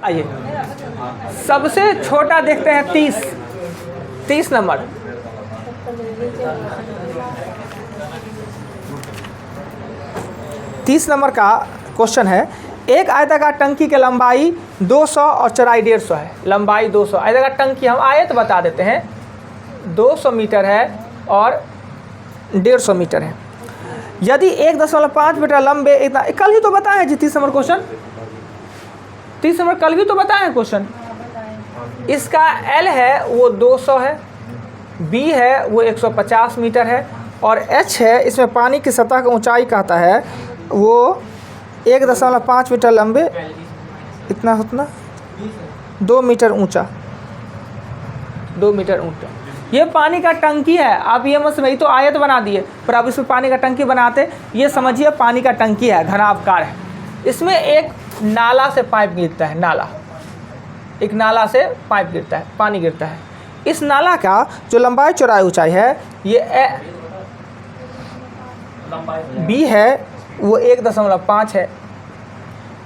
आइए सबसे छोटा देखते हैं 30 नंबर। तीस नंबर का क्वेश्चन है, एक आयताकार टंकी की लंबाई 200 और चौड़ाई 150 है। लंबाई 200, आयताकार टंकी हम आयत बता देते हैं, 200 मीटर है और 150 मीटर है। यदि 1.5 मीटर लंबे, इतना कल ही तो बताया जी 30 नंबर क्वेश्चन, 30 नंबर कल भी तो बताया क्वेश्चन। इसका L है वो 200 है, B है वो 150 मीटर है और H है, इसमें पानी की सतह की ऊंचाई कहता है वो 1.5 मीटर लंबे, इतना उतना 2 मीटर ऊंचा, 2 मीटर ऊंचा। ये पानी का टंकी है। आप ये मत समझिए, तो आयत बना दिए, पर आप इसमें पानी का टंकी बनाते, ये समझिए पानी का टंकी है, घनाभकार है। इसमें एक नाला से पाइप गिरता है, नाला, एक नाला से पाइप गिरता है, पानी गिरता है। इस नाला का जो लंबाई चौड़ाई ऊंचाई है, ये B है वो 1.5 है,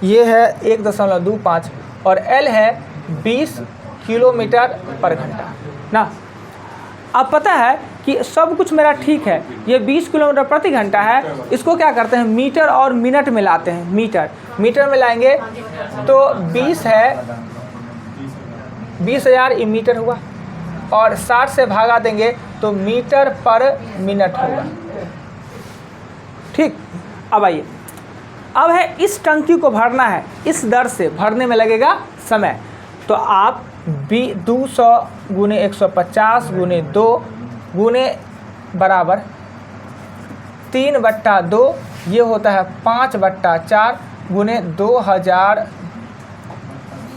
ये है 1.25 और L है 20 किलोमीटर पर घंटा ना। अब पता है कि सब कुछ मेरा ठीक है, ये 20 किलोमीटर प्रति घंटा है। इसको क्या करते हैं, मीटर और मिनट में लाते हैं। मीटर में लाएंगे तो 20 है, 20,000 ये मीटर हुआ, और 60 से भागा देंगे तो मीटर पर मिनट होगा। ठीक, अब आइए, अब है इस टंकी को भरना है, इस दर से भरने में लगेगा समय। तो आप 200 गुने 150 गुने 2 गुने बराबर 3/2, ये होता है 5/4 गुने 2000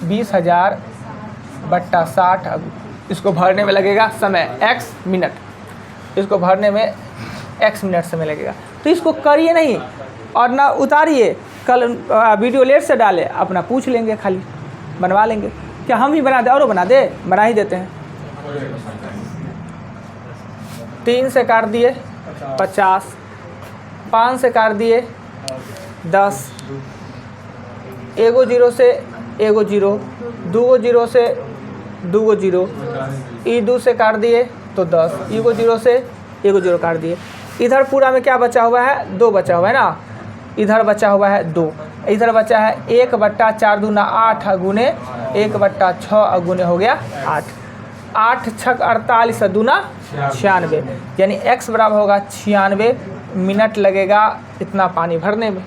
20,000 बट्टा 60। इसको भरने में लगेगा समय x मिनट, इसको भरने में x मिनट समय लगेगा। तो इसको करिए नहीं और ना उतारिए, कल वीडियो लेट से डाले, अपना पूछ लेंगे, खाली बनवा लेंगे। क्या हम ही बना दे, और बना दे, बना ही देते हैं। 3 से काट दिए 50, 5 से काट दिए 10, एगो जीरो से एगो जीरो, दूगो जीरो से दूगो जीरो, ई 2 से काट दिए तो 10, एगो जीरो से एगो जीरो काट दिए। इधर पूरा में क्या बचा हुआ है, 2 बचा हुआ है ना, इधर बचा हुआ है 2, इधर बचा है 1/4 दूना 8 गुने 1/6 गुने हो गया 8, 8 छक 48 दूना 96, यानी x बराबर होगा 96 मिनट लगेगा इतना पानी भरने में।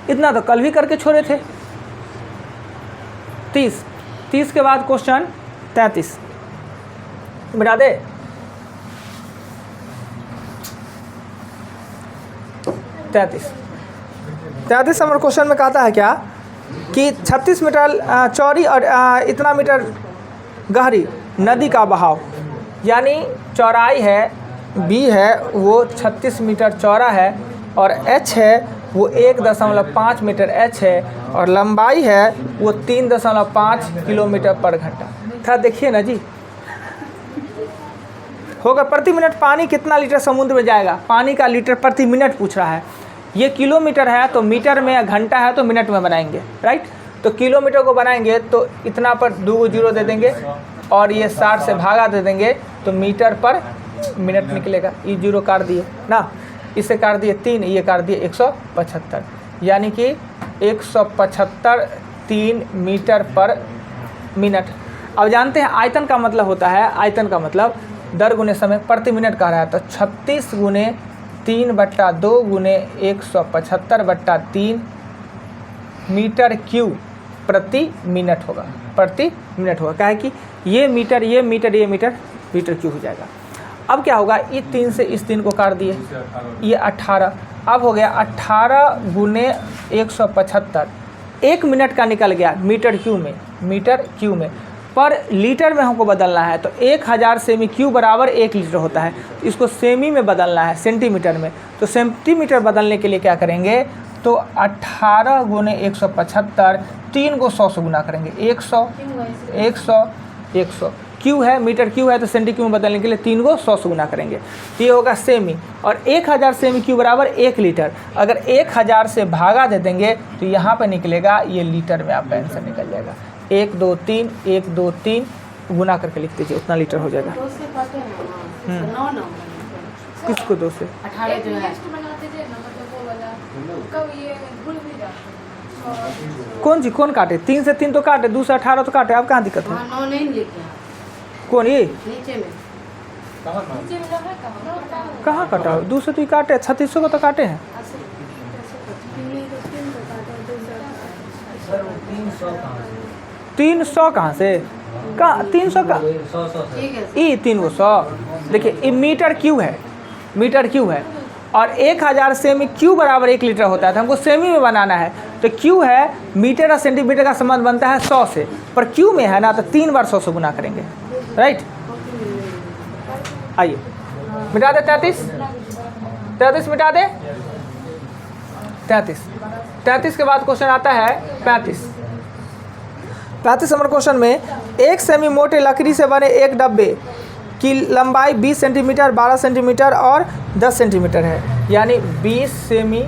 इतना तो कल भी करके छोड़े थे। 30 के बाद क्वेश्चन 33 बता दे। 33 नंबर क्वेश्चन में कहता है क्या कि 36 मीटर चौड़ी और इतना मीटर गहरी नदी का बहाव, यानी चौड़ाई है B है वो 36 मीटर चौड़ा है और H है वो 1.5 मीटर H है और लंबाई है वो 3.5 किलोमीटर पर घंटा। था देखिए ना जी, होगा प्रति मिनट पानी कितना लीटर समुद्र में जाएगा। पानी का लीटर प्रति मिनट पूछ रहा है। ये किलोमीटर है तो मीटर में, घंटा है तो मिनट में बनाएंगे, राइट। तो किलोमीटर को बनाएंगे तो इतना पर 2 जीरो दे देंगे और ये 60 से भागा दे देंगे तो मीटर पर मिनट निकलेगा। ये जीरो काट दिए ना, इसे काट दिए 3, ये काट दिए 175, यानी कि 175 3 मीटर पर मिनट। अब जानते हैं आयतन का मतलब होता है, आयतन का मतलब दर गुने समय प्रति मिनट कह रहा है। तो 36 गुने 3/2 गुने 175/3 मीटर क्यूब प्रति मिनट होगा, प्रति मिनट होगा। क्या है कि ये मीटर ये मीटर ये मीटर मीटर क्यूब हो जाएगा। अब क्या होगा, ये 3 से इस 3 को काट दिए, ये 18, अब हो गया 18 गुने 175, 1 मिनट का निकल गया मीटर क्यूब में, मीटर क्यूब में। पर लीटर में हमको बदलना है तो 1000 सेमी क्यूब बराबर 1 लीटर होता है। इसको सेमी में बदलना है, सेंटीमीटर में। तो सेंटीमीटर बदलने के लिए क्या करेंगे, तो 18 गुने 175, 3 को 100 से गुना करेंगे, 100 100 100 क्यू है, मीटर क्यू है तो सेंटी क्यू में बदलने के लिए 3 को 100 से गुना करेंगे तो ये होगा सेमी। और 1000 सेमी क्यू बराबर 1 लीटर। अगर 1000 से भागा दे देंगे तो यहाँ पे निकलेगा, ये लीटर में आपका आंसर निकल जाएगा। 1 2 3 1 2 3 गुना करके लिख दीजिए, उतना लीटर हो जाएगा। किसको 2 से? 18 जो है कौन सी कौन काटे? 3 से 3 तो काटे, 2 से 18 तो काटे, आप कहाँ दिक्कत है? 9 नहीं लिखे हैं कौन ये नीचे में। कहाँ काटा? 2 से तो ही काटे, 3600 को तो काटे हैं। 300 कहाँ से? कहाँ 300 का? ई 300। देखिए ये मीटर क्यू है, मीटर क्यू है, और 1000 सेमी क्यू बराबर 1 लीटर होता है। तो हमको सेमी में बनाना है, तो क्यू है मीटर और सेंटीमीटर का संबंध बनता है 100 से, पर क्यू में है ना, तो 3 बार 100 से गुना करेंगे, राइट। आइए मिटा दे 33 मिटा दे 33 के बाद क्वेश्चन आता है 35 नंबर क्वेश्चन में 1 सेमी मोटे लकड़ी से बने एक डब्बे की लंबाई 20 सेंटीमीटर, 12 सेंटीमीटर और 10 सेंटीमीटर है, यानी 20 सेमी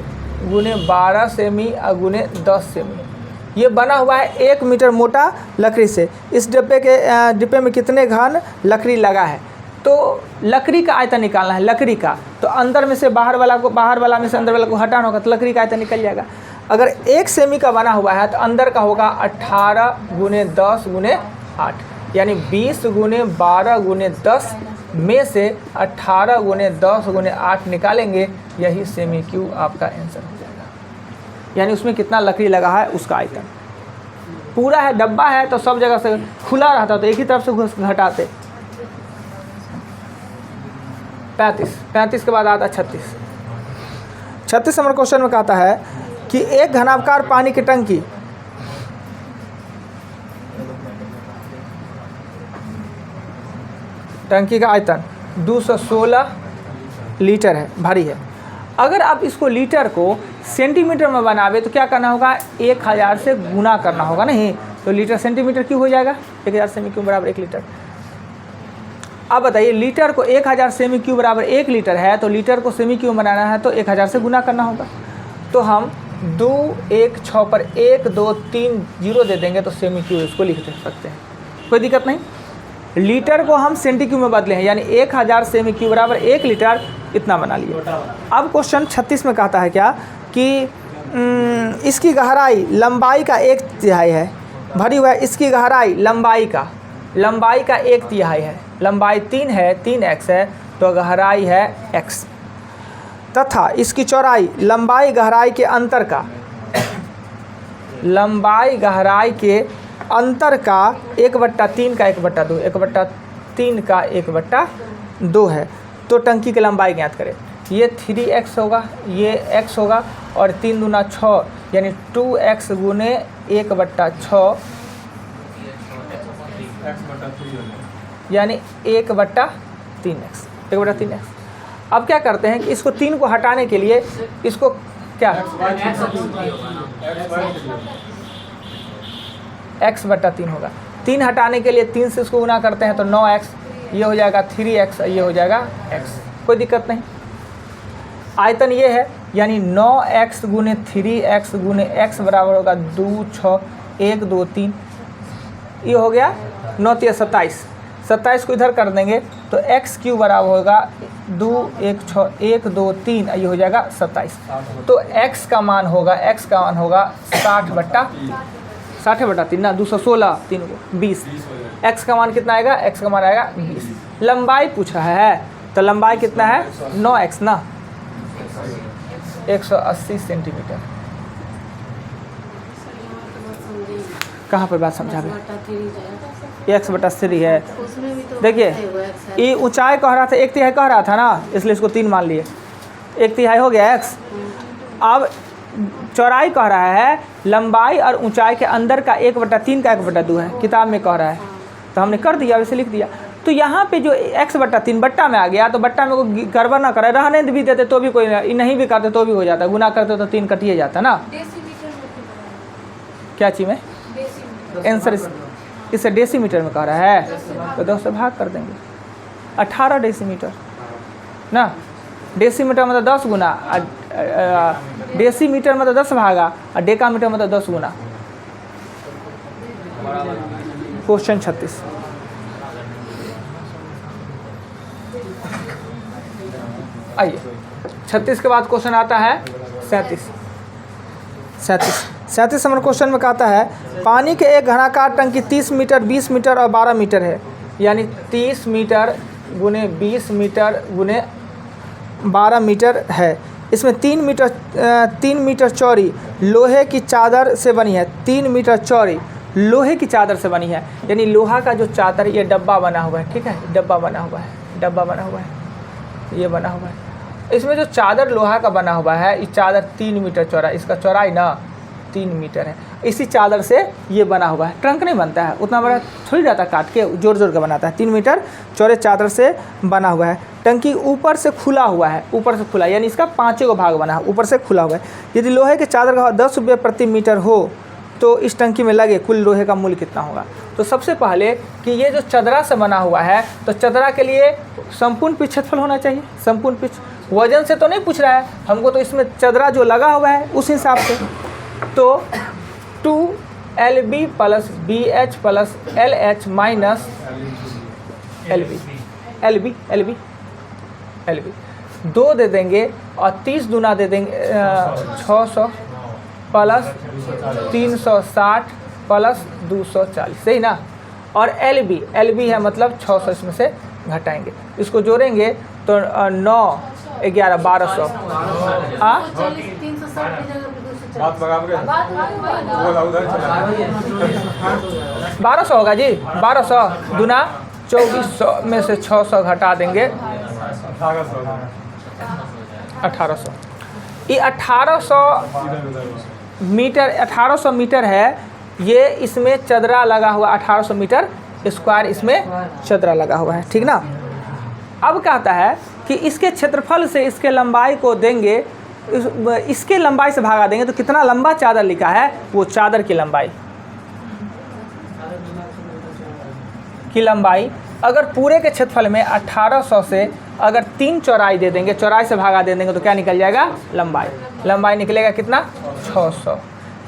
गुने 12 सेमी और गुने 10 सेमी। ये बना हुआ है 1 मीटर मोटा लकड़ी से। इस डिब्बे में कितने घन लकड़ी लगा है? तो लकड़ी का आयतन निकालना है, लकड़ी का। तो अंदर में से बाहर वाला में से अंदर वाला को हटाना होगा, तो लकड़ी का आयतन निकल जाएगा। अगर 1 सेमी का बना हुआ है तो अंदर का होगा 18 गुने 10 गुने 8, यानी 20 गुने 12 गुने 10 में से 18 गुने 10 गुने 8 निकालेंगे, यही सेमी क्यू आपका आंसर हो जाएगा। यानी उसमें कितना लकड़ी लगा है उसका आयतन। पूरा है, डब्बा है तो सब जगह से खुला रहता तो एक ही तरफ से घटाते। 35 के बाद आता 36 नंबर क्वेश्चन में कहता है कि एक घनाकार पानी की टंकी का आयतन 216 लीटर है, भारी है। अगर आप इसको लीटर को सेंटीमीटर में बनावे तो क्या करना होगा? 1000 से गुना करना होगा, नहीं तो लीटर सेंटीमीटर क्यों हो जाएगा? 1000 सेमी क्यूब बराबर 1 लीटर। अब बताइए, लीटर को 1000 सेमी क्यूब बराबर 1 लीटर है, तो लीटर को सेमी क्यूब बनाना है तो 1000 से गुना करना होगा। तो हम 2 1 6 पर 1 2 3 0 दे देंगे तो सेमी क्यूब इसको लिख सकते हैं, कोई दिक्कत नहीं। लीटर को हम सेंटी क्यूब में बदले हैं, यानी 1000 सेमी क्यूब बराबर 1 लीटर, इतना बना लिए। अब क्वेश्चन 36 में कहता है क्या कि इसकी गहराई लंबाई का 1/3 है, भरी हुआ है। इसकी गहराई लंबाई का 1/3 है, लंबाई 3 है, 3x है, तो गहराई है x, तथा इसकी चौड़ाई लंबाई गहराई के अंतर का 1/3 का 1/2 1/3 का 1/2 है। तो टंकी की लंबाई ज्ञात करें। ये 3x होगा, ये x होगा, और 3 दूना 6, यानी 2x गुने 1/6, यानी 1/3x। अब क्या करते हैं कि इसको 3 को हटाने के लिए इसको क्या x/3 होगा। 3 हटाने के लिए 3 से इसको गुना करते हैं तो 9x, ये हो जाएगा 3x, ये हो जाएगा x, कोई दिक्कत नहीं। आयतन ये है, यानी 9x गुने 3x गुने x बराबर होगा 2 6 1 2 3, ये हो गया 9 3 27। 27 को इधर कर देंगे तो x क्यू बराबर होगा 2 1 6 1 2 3, ये हो जाएगा 27। तो x का मान होगा 60/3 ना, 216 3 को 20। x का मान कितना आएगा? x का मान आएगा 20। लंबाई पूछ रहा है, तो लंबाई कितना है? 9x ना, 180 सेंटीमीटर। कहाँ पर बात समझा? x/3 है। देखिए ये ऊंचाई कह रहा था 1/3 कह रहा था ना, इसलिए इसको 3 मान लिए, 1/3 हो गया x। अब चौड़ाई कह रहा है, लंबाई और ऊंचाई के अंदर का 1/3 का 1/2 है, किताब में कह रहा है, तो हमने कर दिया, वैसे लिख दिया। तो यहाँ पे जो x/3 बट्टा में आ गया, तो बट्टा में को गड़बड़ ना करे, रहने भी देते तो भी कोई नहीं भी करते तो भी हो जाता, गुना करते तो 3 कटिए जाता ना। क्या चीज़ में आंसर इसे डेसीमीटर में कह रहा है, तो 10 से भाग कर देंगे, 18 डेसीमीटर ना। डेसीमीटर मतलब 10 गुना, डेसीमीटर मतलब 10 भागा, और डेकामीटर मतलब 10 गुना। क्वेश्चन 36। आइए 36 के बाद क्वेश्चन आता है 37 नंबर क्वेश्चन में कहता है पानी के एक घनाकार टंकी 30 मीटर 20 मीटर और 12 मीटर है, यानी 30 मीटर गुने 20 मीटर गुने 12 मीटर है। इसमें 3 मीटर चौड़ी लोहे की चादर से बनी है। 3 मीटर चौड़ी लोहे की चादर से बनी है, यानी लोहा का जो चादर, ये डब्बा बना हुआ है, ठीक है, डब्बा बना हुआ है, ये बना हुआ है। इसमें जो चादर लोहा का बना हुआ है, इस चादर 3 मीटर चौड़ा, इसका चौड़ाई ना 3 मीटर है। इसी चादर से ये बना हुआ है। ट्रंक नहीं बनता है, उतना बड़ा थोड़ी जाता, काट के जोड़ के बनाता है। 3 मीटर चौड़े चादर से बना हुआ है। टंकी ऊपर से खुला हुआ है, ऊपर से खुला, यानी इसका 5 भाग बना है, ऊपर से खुला हुआ है। यदि लोहे के चादर का 10 रुपये प्रति मीटर हो तो इस टंकी में लगे कुल लोहे का मूल्य कितना होगा। तो सबसे पहले कि ये जो चदरा से बना हुआ है, तो चदरा के लिए संपूर्ण पिच क्षेत्रफल होना चाहिए। संपूर्ण पिच वजन से तो नहीं पूछ रहा है हमको, तो इसमें चदरा जो लगा हुआ है उस हिसाब से। तो 2LB plus BH plus LH minus LB 2 दे देंगे और 30 दूना दे देंगे 600 प्लस 360 प्लस 240, सही ना। और LB है मतलब 600, इसमें से घटाएंगे, इसको जोड़ेंगे तो 9 11 1200। हाँ 1200 होगा जी। 1200 दूना 2400 में से 600 घटा देंगे 1800। ये 1800 मीटर है, ये इसमें चदरा लगा हुआ 1800 मीटर स्क्वायर इसमें चदरा लगा हुआ है, ठीक ना। अब कहता है कि इसके क्षेत्रफल से इसके लंबाई को देंगे, इसके लंबाई से भागा देंगे तो कितना लंबा चादर लिखा है, वो चादर की लंबाई अगर पूरे के क्षेत्रफल में 1800 से अगर 3 चौड़ाई दे देंगे, चौड़ाई से भागा दे देंगे तो क्या निकल जाएगा, लंबाई निकलेगा कितना 600।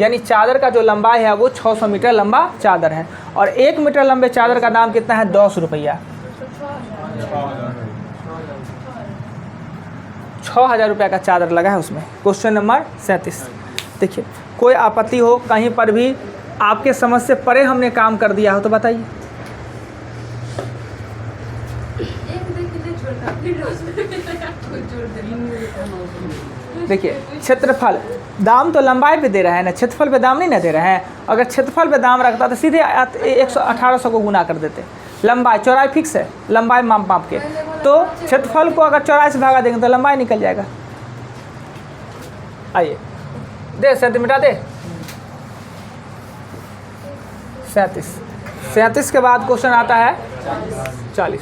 यानी चादर का जो लंबाई है वो 600 मीटर लंबा चादर है। और 1 मीटर लंबे चादर का दाम कितना है, 10 रुपया। 6000 रुपये का चादर लगा है उसमें। Question number 37। देखिए, कोई आपत्ति हो कहीं पर भी, आपके समझ से परे हमने काम कर दिया हो तो बताइए। देखिए, क्षेत्रफल दाम तो लंबाई पे दे रहा है ना, क्षेत्रफल पे दाम नहीं ना दे रहे हैं। अगर क्षेत्रफल पे दाम रखता तो सीधे 1800 को गुना कर देते। लंबाई चौड़ाई फिक्स है, लंबाई माप के, तो क्षेत्रफल को अगर चौड़ाई से भागा देंगे तो लंबाई निकल जाएगा। आइए दे सेंटीमीटर दे 37 के बाद क्वेश्चन आता है 40।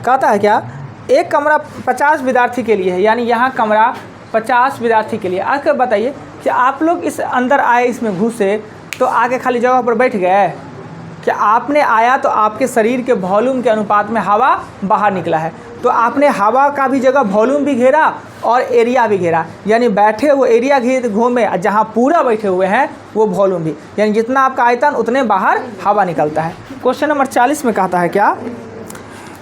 कहता है क्या, एक कमरा 50 विद्यार्थी के लिए है, यानी यहाँ कमरा 50 विद्यार्थी के लिए। आकर बताइए कि आप लोग इस अंदर आए, इसमें घुसे तो आके खाली जगह पर बैठ गए, कि आपने आया तो आपके शरीर के वॉल्यूम के अनुपात में हवा बाहर निकला है, तो आपने हवा का भी जगह वॉल्यूम भी घेरा और एरिया भी घेरा, यानी बैठे हुए एरिया घूमे, जहाँ पूरा बैठे हुए हैं वो वॉल्यूम भी, यानी जितना आपका आयतन उतने बाहर हवा निकलता है। क्वेश्चन नंबर 40 में कहता है क्या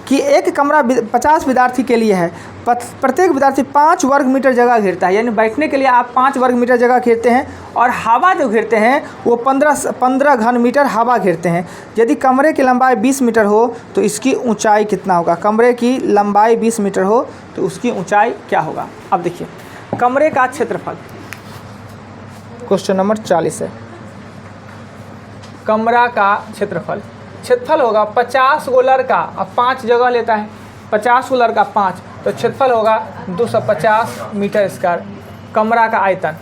कि एक कमरा 50 विद्यार्थी के लिए है, प्रत्येक विद्यार्थी 5 वर्ग मीटर जगह घेरता है, यानी बैठने के लिए आप 5 वर्ग मीटर जगह घेरते हैं, और हवा जो घेरते हैं वो 15 घन मीटर हवा घेरते हैं। यदि कमरे की लंबाई 20 मीटर हो तो इसकी ऊंचाई कितना होगा। कमरे की लंबाई 20 मीटर हो तो उसकी ऊंचाई क्या होगा। अब देखिए, कमरे का क्षेत्रफल, क्वेश्चन नंबर 40 है। कमरा का क्षेत्रफल होगा 50 गो लड़का, अब 5 जगह लेता है, 50 गो लड़का 5, तो क्षेत्रफल होगा 250 मीटर स्क्वायर। कमरा का आयतन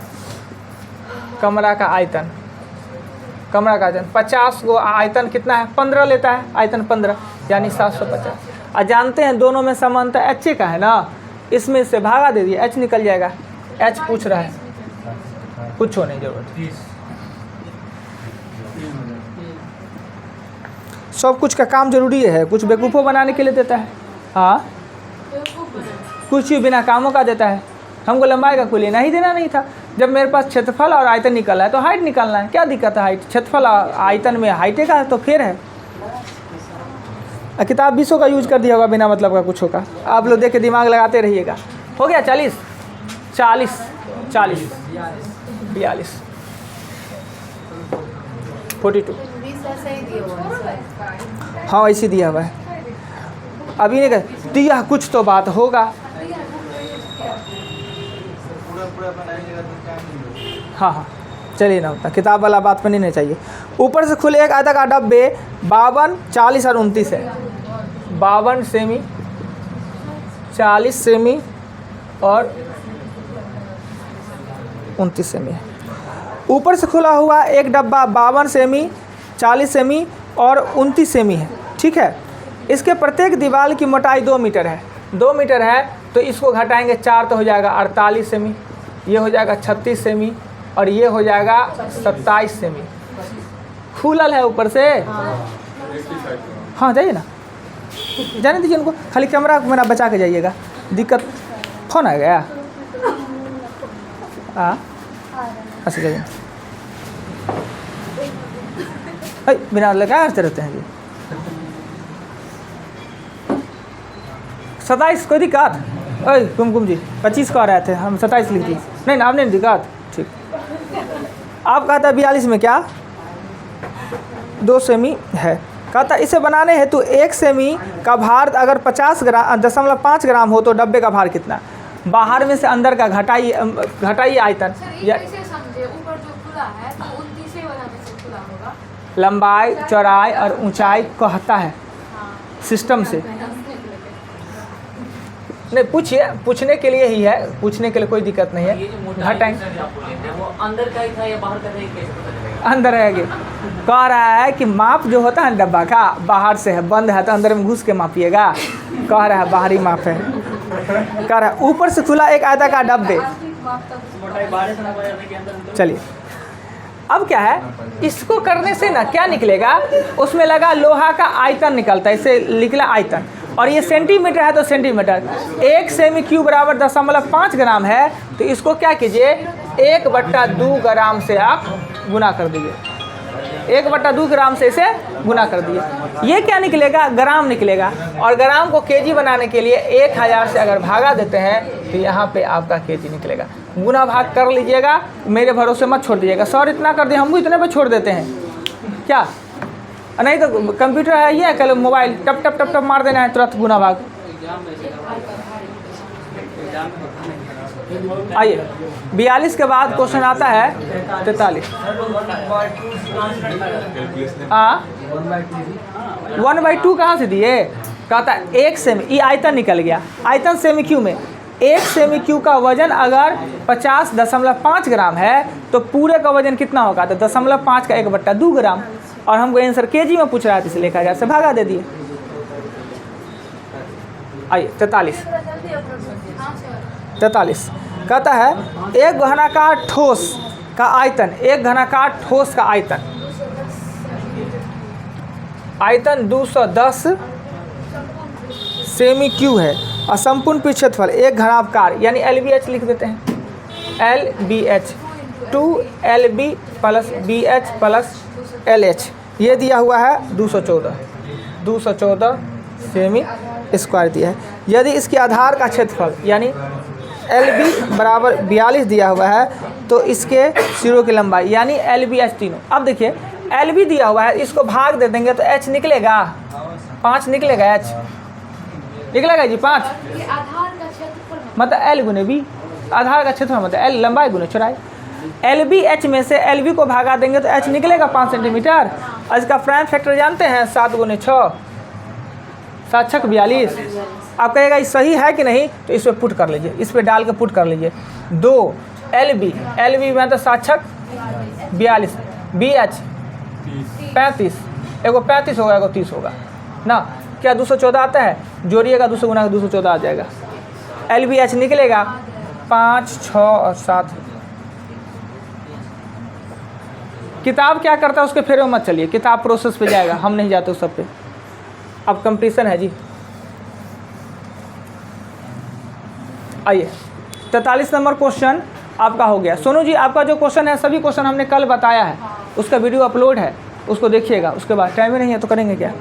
50 गो आयतन कितना है, 15 लेता है, आयतन 15 यानी 750। और जानते हैं दोनों में समानता एच का है ना, इसमें से भागा दे दिए, एच निकल जाएगा। एच पूछ रहा है, कुछ होने की जरूरत, सब कुछ का काम जरूरी है, कुछ बेवकूफ़ों बनाने के लिए देता है। हाँ, कुछ ही बिना कामों का देता है। हमको लंबाई का कोई लेना ही देना नहीं था, जब मेरे पास क्षेत्रफल और आयतन निकला है तो हाइट निकालना है, क्या दिक्कत है? हाइट क्षेत्रफल आयतन में हाइटे का है तो फिर है। किताब 20 का यूज कर दिया होगा बिना मतलब का कुछ होगा, आप लोग देख के दिमाग लगाते रहिएगा। हो गया 40 40 40 42 42। हाँ ऐसे दिया हुआ है, अभी नहीं कर दिया कुछ तो बात होगा। हाँ हाँ चलिए ना, उतना किताब वाला बात पर नहीं चाहिए। ऊपर से खुले एक आयताकार डब्बे 52 40 और 29 है। 52 सेमी 40 सेमी और 29 सेमी है। ऊपर से खुला हुआ एक डब्बा 52 सेमी 40 सेमी और 29 सेमी है, ठीक है। इसके प्रत्येक दीवार की मोटाई 2 मीटर है। 2 मीटर है तो इसको घटाएंगे 4 तो हो जाएगा 48 सेमी, ये हो जाएगा 36 सेमी और ये हो जाएगा 27 सेमी। खुलल है ऊपर से। हाँ जाइए ना, जाने दीजिए उनको, खाली कैमरा को मेरा बचा के जाइएगा। दिक्कत फोन आ गया। हाँ अच्छा जाइए, बिना लगाए हंसते रहते हैं जी। 27 कोई दिक्कत? अरे कुमकुम जी 25 कह रहे थे, हम 27 लिख दिए। नहीं ना, आपने दिक्कत, ठीक। आप कहता 42 में क्या 2 सेमी है। कहता इसे बनाने हेतु 1 सेमी का भार अगर 50.5 ग्राम हो तो डब्बे का भार कितना? बाहर में से अंदर का घटाइए आयतन। लंबाई चौड़ाई और ऊंचाई कहता है सिस्टम से। नहीं पूछिए, पूछने के लिए ही है, पूछने के लिए कोई दिक्कत नहीं है। घटाएंगे अंदर का ही था या बाहर का था? अंदर है। कह रहा है कि माप जो होता है डब्बा का बाहर से है, बंद है तो अंदर में घुस के मापिएगा। कह रहा है बाहरी माप है। कह रहा है ऊपर से खुला एक आयताकार डब्बे। चलिए अब क्या है, इसको करने से ना क्या निकलेगा, उसमें लगा लोहा का आयतन निकलता है, इसे निकला आयतन। और ये सेंटीमीटर है तो सेंटीमीटर, 1 सेमी क्यूब बराबर 0.5 ग्राम है तो इसको क्या कीजिए 1/2 ग्राम से आप गुना कर दीजिए। 1/2 ग्राम से इसे गुना कर दिए। ये क्या निकलेगा? ग्राम निकलेगा। और ग्राम को केजी बनाने के लिए 1000 से अगर भागा देते हैं तो यहाँ पे आपका केजी निकलेगा। गुना भाग कर लीजिएगा, मेरे भरोसे मत छोड़ दीजिएगा। सर इतना कर दिए, हम भी इतने पे छोड़ देते हैं क्या? नहीं तो कंप्यूटर है ये, कल मोबाइल टप टप टप टप मार देना है तुरंत गुना भाग। आइए 42 के बाद क्वेश्चन आता है 43। 1/2 कहाँ से दिए? कहता है 1 सेमी, ये आयतन निकल गया। आयतन सेमी क्यू में 1 सेमी क्यू का वजन अगर 50.5 ग्राम है तो पूरे का वजन कितना होगा? तो 0.5 का 1/2 ग्राम। और हमको आंसर केजी में पूछ रहा है, इसलिए 1000 से भागा दे दिए। आइए 43 कहता है एक घनाकार ठोस का आयतन, एक घनाकार ठोस का आयतन 210 सेमी क्यू है और संपूर्ण पृष्ठ क्षेत्रफल एक घनाकार यानी LBH लिख देते हैं। LBH 2LB plus BH plus LH ये दिया हुआ है 214 सेमी स्क्वायर दिया है। यदि इसके आधार का क्षेत्रफल यानी LB बराबर 42 दिया हुआ है तो इसके सिरों की लंबाई यानी LBH तीनों। अब देखिए LB दिया हुआ है, इसको भाग दे देंगे तो H निकलेगा 5 निकलेगा। H निकलेगा जी 5 मतलब L गुने B, आधार का क्षेत्रफल मतलब L लंबाई गुने चौड़ाई। LBH में से LB को भागा देंगे तो H निकलेगा 5 सेंटीमीटर। और इसका प्राइम फैक्टर जानते हैं 7 गुने 6 7 6 42। आप कहेगा ये सही है कि नहीं, तो इस पर पुट कर लीजिए, इस पर डाल के पुट कर लीजिए। 2 LB में तो 7 6 42, BH 35, एगो 35 होगा एगो 30 होगा ना। क्या 214 आता है? जोड़िएगा 200 गुना 214 आ जाएगा। LBH निकलेगा 5 6 और 7। किताब क्या करता है उसके फेरे में मत चलिए, किताब प्रोसेस पे जाएगा, हम नहीं जाते उस सब पे। अब कंपटीशन है जी। आइए 43 नंबर क्वेश्चन आपका हो गया। सोनू जी आपका जो क्वेश्चन है सभी क्वेश्चन हमने कल बताया है, उसका वीडियो अपलोड है, उसको देखिएगा। उसके बाद टाइम ही नहीं है तो करेंगे क्या।